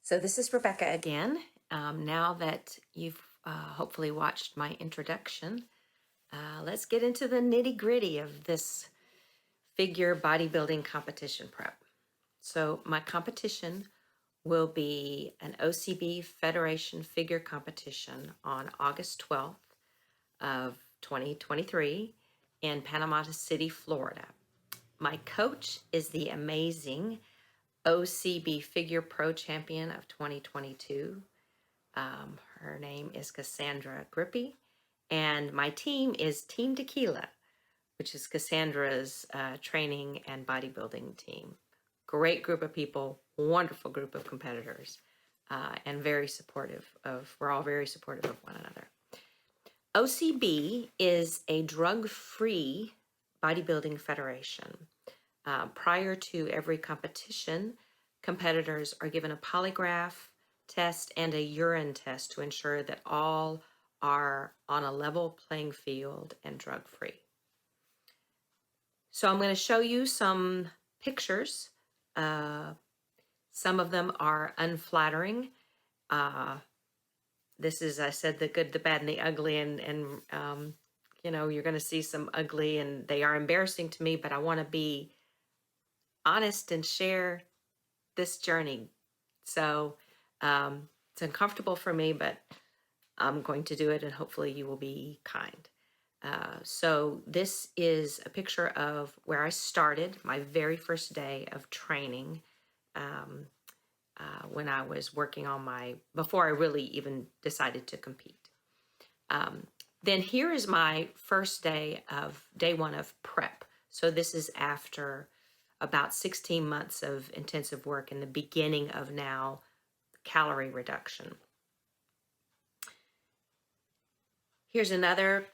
So this is Rebecca again. Now that you've hopefully watched my introduction, let's get into the nitty gritty of this figure bodybuilding competition prep. So my competition will be an OCB Federation figure competition on August 12th of 2023 in Panama City, Florida. My coach is the amazing OCB Figure Pro Champion of 2022. Her name is Cassandra Grippy, and my team is Team Tequila, which is Cassandra's training and bodybuilding team. Great group of people, wonderful group of competitors, and very supportive we're all very supportive of one another. OCB is a drug-free bodybuilding federation. Prior to every competition, competitors are given a polygraph test and a urine test to ensure that all are on a level playing field and drug-free. So I'm going to show you some pictures. Some of them are unflattering. This is, I said, the good, the bad, and the ugly, and you know, you're going to see some ugly, and they are embarrassing to me, but I want to be honest and share this journey. So it's uncomfortable for me, but I'm going to do it, and hopefully you will be kind. So this is a picture of where I started my very first day of training when I was working on before I really even decided to compete. Then here is my first day one of prep. So this is after about 16 months of intensive work in the beginning of now calorie reduction. Here's another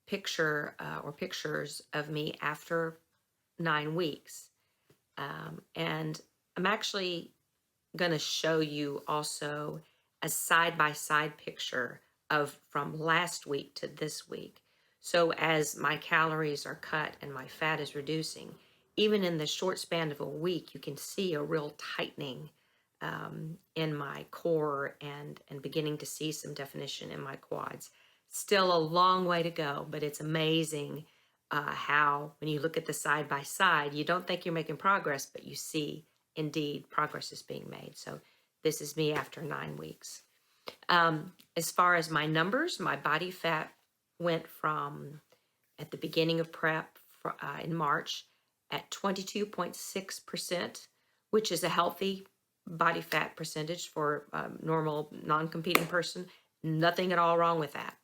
picture or pictures of me after 9 weeks. And I'm actually going to show you also a side-by-side picture of from last week to this week. So as my calories are cut and my fat is reducing, even in the short span of a week, you can see a real tightening in my core and beginning to see some definition in my quads. Still a long way to go, but it's amazing how when you look at the side by side, you don't think you're making progress, but you see indeed progress is being made. So this is me after 9 weeks. As far as my numbers, my body fat went from at the beginning of prep in March at 22.6%, which is a healthy body fat percentage for a normal non-competing person. Nothing at all wrong with that.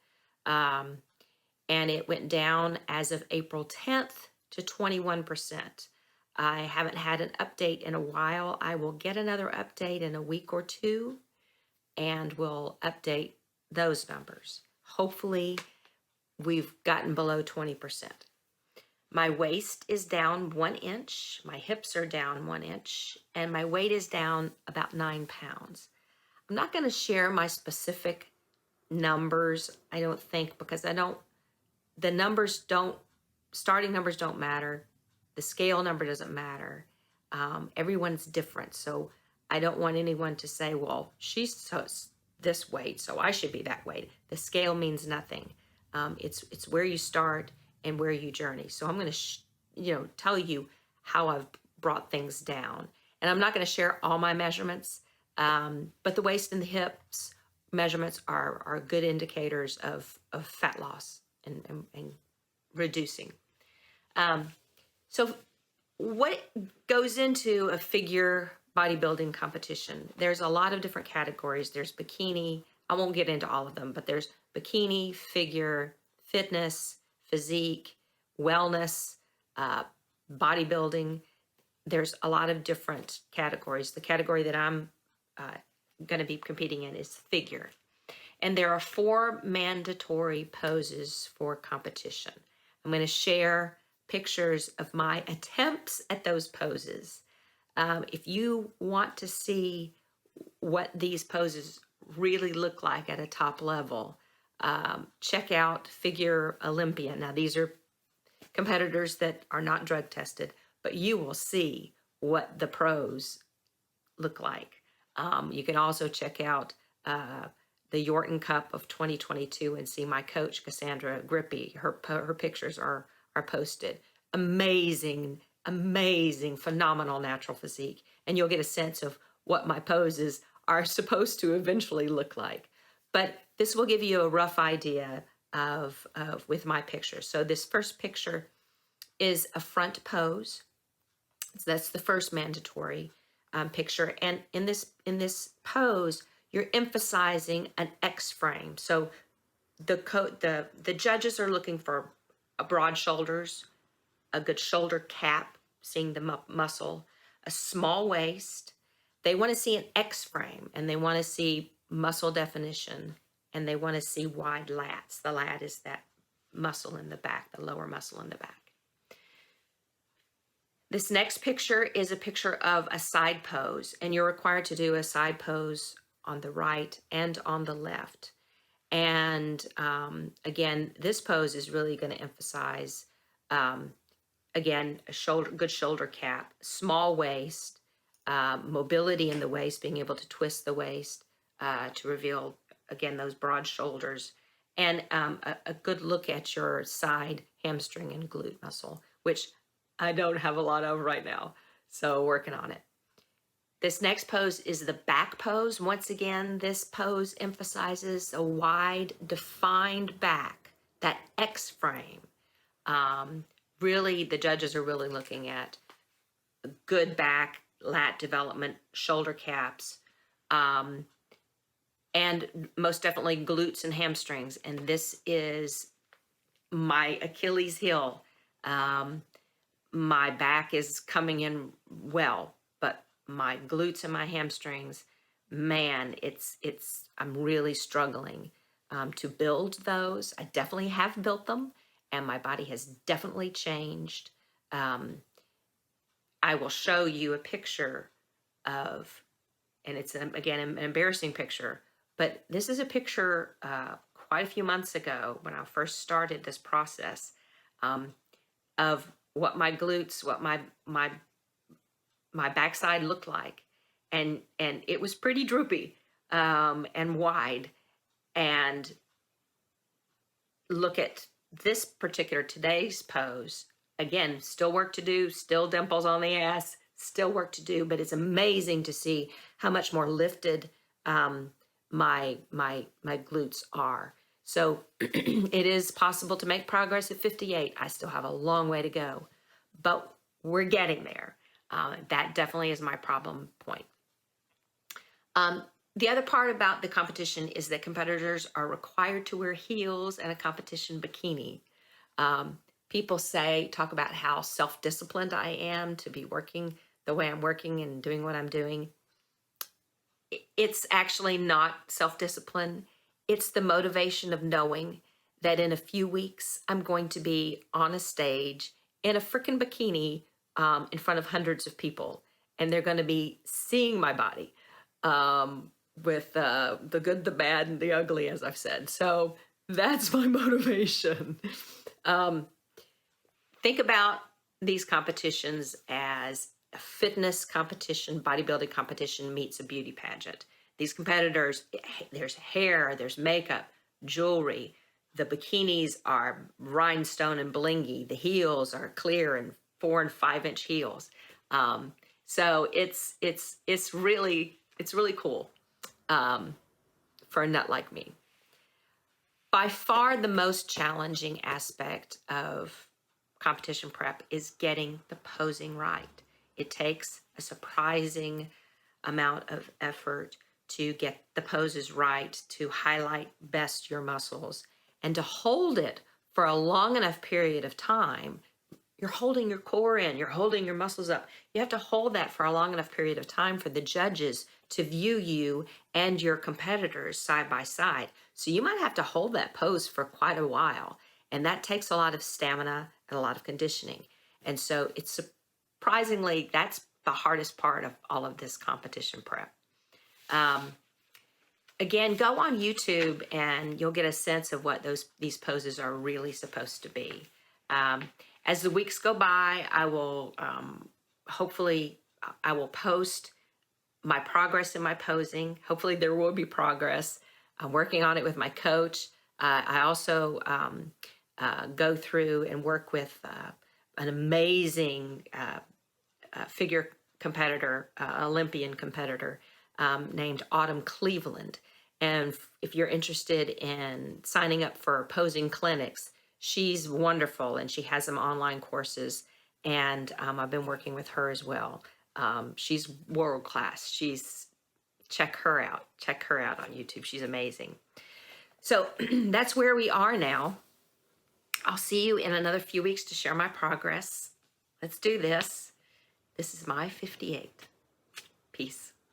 And it went down as of April 10th to 21%. I haven't had an update in a while. I will get another update in a week or two, and we'll update those numbers. Hopefully, we've gotten below 20%. My waist is down 1 inch, my hips are down 1 inch, and my weight is down about 9 pounds. I'm not going to share my specific numbers, I don't think, because starting numbers don't matter. The scale number doesn't matter. Everyone's different. So I don't want anyone to say, well, she's this weight, so I should be that weight. The scale means nothing. It's where you start and where you journey. So I'm going to, tell you how I've brought things down. And I'm not going to share all my measurements, but the waist and the hips measurements are good indicators of fat loss and reducing. So what goes into a figure bodybuilding competition? There's a lot of different categories. There's bikini. I won't get into all of them, but there's bikini, figure, fitness, physique, wellness, bodybuilding. There's a lot of different categories. The category that I'm going to be competing in is figure. And there are 4 mandatory poses for competition. I'm going to share pictures of my attempts at those poses. If you want to see what these poses really look like at a top level, check out Figure Olympia. Now, these are competitors that are not drug tested, but you will see what the pros look like. You can also check out the Yorton Cup of 2022 and see my coach, Cassandra Grippy. Her pictures are posted. Amazing, amazing, phenomenal natural physique. And you'll get a sense of what my poses are supposed to eventually look like. But this will give you a rough idea of with my pictures. So this first picture is a front pose. So that's the first mandatory picture. And in this pose, you're emphasizing an X frame. So the judges are looking for broad shoulders, a good shoulder cap, seeing the muscle, a small waist. They want to see an X frame, and they want to see muscle definition, and they want to see wide lats. The lat is that muscle in the back, the lower muscle in the back. This next picture is a picture of a side pose, and you're required to do a side pose on the right and on the left. And again, this pose is really going to emphasize, again, a good shoulder cap, small waist, mobility in the waist, being able to twist the waist to reveal, again, those broad shoulders, and a good look at your side hamstring and glute muscle, which I don't have a lot of right now, so working on it. This next pose is the back pose. Once again, this pose emphasizes a wide, defined back, that X frame. Really, the judges are really looking at a good back, lat development, shoulder caps, and most definitely glutes and hamstrings. And this is my Achilles heel. My back is coming in well, but my glutes and my hamstrings, man, I'm really struggling to build those. I definitely have built them, and my body has definitely changed. I will show you a picture of, and it's again an embarrassing picture, but this is a picture quite a few months ago when I first started this process of what my glutes, what my backside looked like, and it was pretty droopy and wide. And look at this particular today's pose. Again, still work to do, still dimples on the ass, still work to do, but it's amazing to see how much more lifted my glutes are. So it is possible to make progress at 58. I still have a long way to go, but we're getting there. That definitely is my problem point. The other part about the competition is that competitors are required to wear heels and a competition bikini. People talk about how self-disciplined I am to be working the way I'm working and doing what I'm doing. It's actually not self-discipline. It's the motivation of knowing that in a few weeks, I'm going to be on a stage in a freaking bikini in front of hundreds of people. And they're going to be seeing my body with the good, the bad, and the ugly, as I've said. So that's my motivation. Think about these competitions as a fitness competition, bodybuilding competition meets a beauty pageant. These competitors, there's hair, there's makeup, jewelry. The bikinis are rhinestone and blingy. The heels are clear and 4 and 5 inch heels. So it's really cool for a nut like me. By far the most challenging aspect of competition prep is getting the posing right. It takes a surprising amount of effort to get the poses right, to highlight best your muscles, and to hold it for a long enough period of time. You're holding your core in, you're holding your muscles up. You have to hold that for a long enough period of time for the judges to view you and your competitors side by side. So you might have to hold that pose for quite a while. And that takes a lot of stamina and a lot of conditioning. And so it's surprisingly, that's the hardest part of all of this competition prep. Again, go on YouTube and you'll get a sense of what these poses are really supposed to be. As the weeks go by, I will hopefully I will post my progress in my posing. Hopefully there will be progress. I'm working on it with my coach. I also go through and work with an amazing figure competitor, Olympian competitor named Autumn Cleveland. And if you're interested in signing up for posing clinics, she's wonderful and she has some online courses. And I've been working with her as well. She's world class. Check her out. Check her out on YouTube. She's amazing. So that's where we are now. I'll see you in another few weeks to share my progress. Let's do this. This is my 58. Peace.